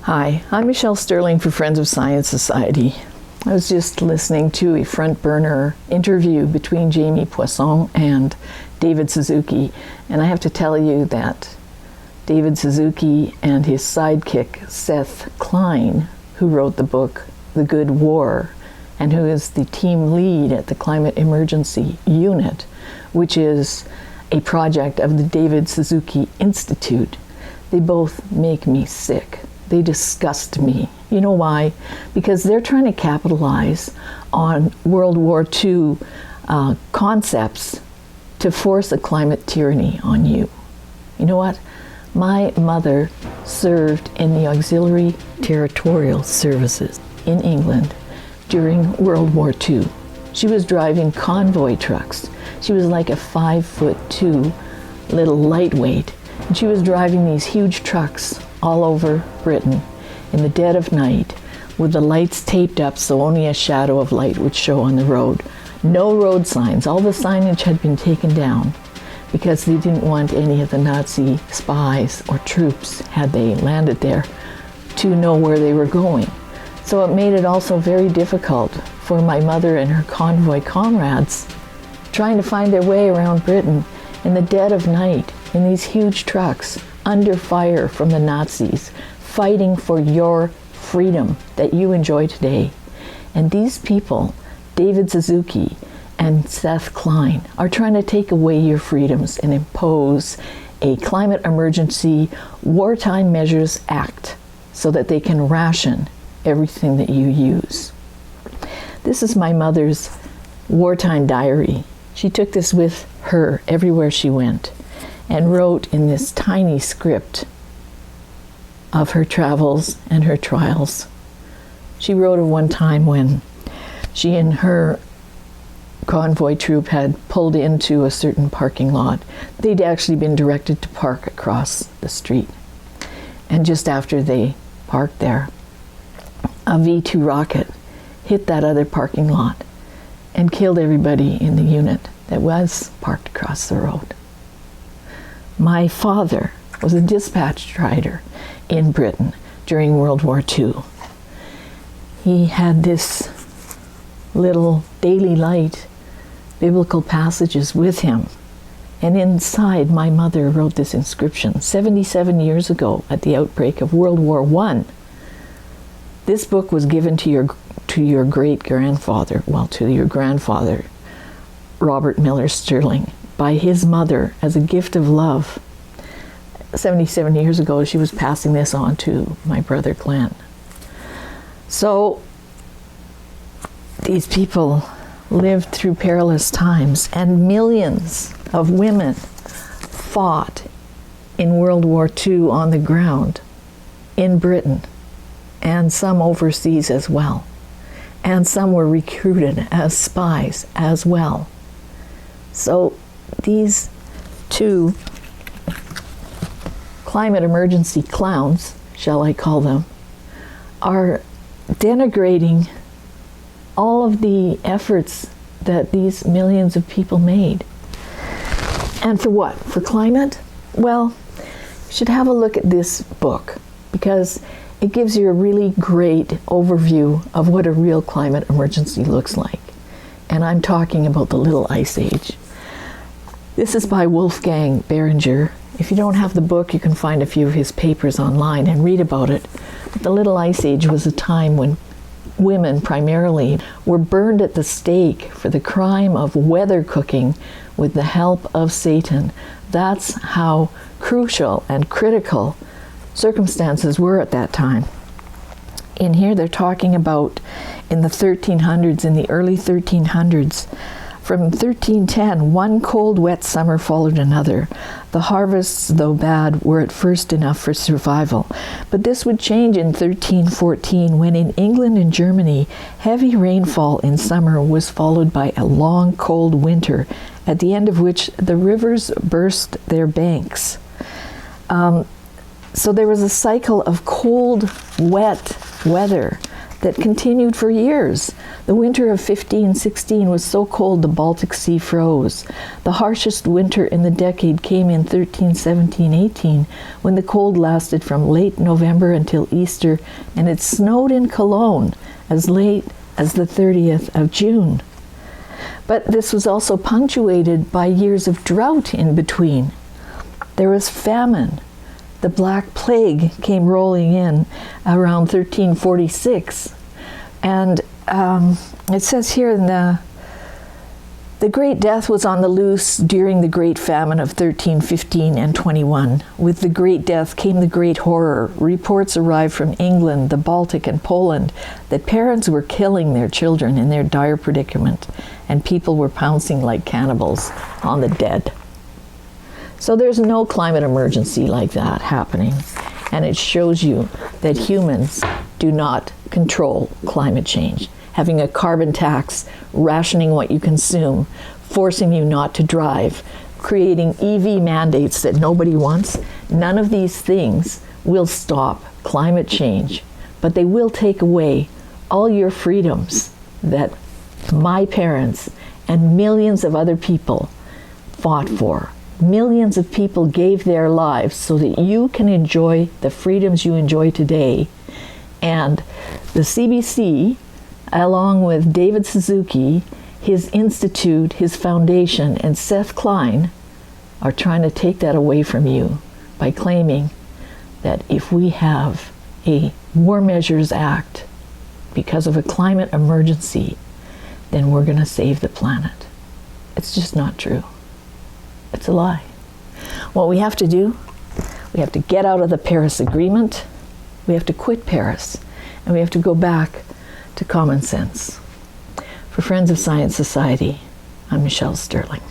Hi, I'm Michelle Sterling for Friends of Science Society. I was just listening to a front burner interview between Jamie Poisson and David Suzuki, and I have to tell you that David Suzuki and his sidekick Seth Klein, who wrote the book The Good War, and who is the team lead at the Climate Emergency Unit, which is a project of the David Suzuki Institute, they both make me sick. They disgust me. You know why? Because they're trying to capitalize on World War II concepts to force a climate tyranny on you. You know what? My mother served in the Auxiliary Territorial Services in England during World War II. She was driving convoy trucks. She was like a 5'2" little lightweight. And she was driving these huge trucks all over Britain in the dead of night with the lights taped up so only a shadow of light would show on the road. No road signs. All the signage had been taken down because they didn't want any of the Nazi spies or troops, had they landed there, to know where they were going. So it made it also very difficult for my mother and her convoy comrades trying to find their way around Britain in the dead of night in these huge trucks under fire from the Nazis, fighting for your freedom that you enjoy today. And these people, David Suzuki and Seth Klein, are trying to take away your freedoms and impose a Climate Emergency Wartime Measures Act so that they can ration everything that you use. This is my mother's wartime diary. She took this with her everywhere she went and wrote in this tiny script of her travels and her trials. She wrote of one time when she and her convoy troop had pulled into a certain parking lot. They'd actually been directed to park across the street. And just after they parked there, a V-2 rocket hit that other parking lot and killed everybody in the unit that was parked across the road. My father was a dispatch rider in Britain during World War II. He had this little daily light, biblical passages with him. And inside, my mother wrote this inscription 77 years ago at the outbreak of World War I. This book was given to your great-grandfather, well, to your grandfather, Robert Miller Sterling, by his mother as a gift of love. 77 years ago, she was passing this on to my brother Klein. So these people lived through perilous times, and millions of women fought in World War II on the ground in Britain, and some overseas as well. And some were recruited as spies as well. So these two climate emergency clowns, shall I call them, are denigrating all of the efforts that these millions of people made. And for what? For climate? Well, you should have a look at this book because it gives you a really great overview of what a real climate emergency looks like. And I'm talking about the Little Ice Age. This is by Wolfgang Behringer. If you don't have the book, you can find a few of his papers online and read about it. But the Little Ice Age was a time when women primarily were burned at the stake for the crime of weather cooking with the help of Satan. That's how crucial and critical circumstances were at that time. In here they're talking about in the 1300s, in the early 1300s, from 1310, one cold, wet summer followed another. The harvests, though bad, were at first enough for survival. But this would change in 1314, when in England and Germany, heavy rainfall in summer was followed by a long, cold winter, at the end of which the rivers burst their banks. So there was a cycle of cold, wet weather that continued for years. The winter of 15-16 was so cold the Baltic Sea froze. The harshest winter in the decade came in 13-17-18, when the cold lasted from late November until Easter, and it snowed in Cologne as late as the 30th of June. But this was also punctuated by years of drought in between. There was famine. The Black Plague came rolling in around 1346. And it says here in the Great Death was on the loose during the Great Famine of 1315 and 21. With the Great Death came the Great Horror. Reports arrived from England, the Baltic, and Poland that parents were killing their children in their dire predicament, and people were pouncing like cannibals on the dead. So there's no climate emergency like that happening, and it shows you that humans do not control climate change. Having a carbon tax, rationing what you consume, forcing you not to drive, creating EV mandates that nobody wants, none of these things will stop climate change, but they will take away all your freedoms that my parents and millions of other people fought for. Millions of people gave their lives so that you can enjoy the freedoms you enjoy today. And the CBC, along with David Suzuki, his institute, his foundation, and Seth Klein, are trying to take that away from you by claiming that if we have a War Measures Act because of a climate emergency, then we're going to save the planet. It's just not true. It's a lie. What we have to do, we have to get out of the Paris Agreement, we have to quit Paris, and we have to go back to common sense. For Friends of Science Society, I'm Michelle Sterling.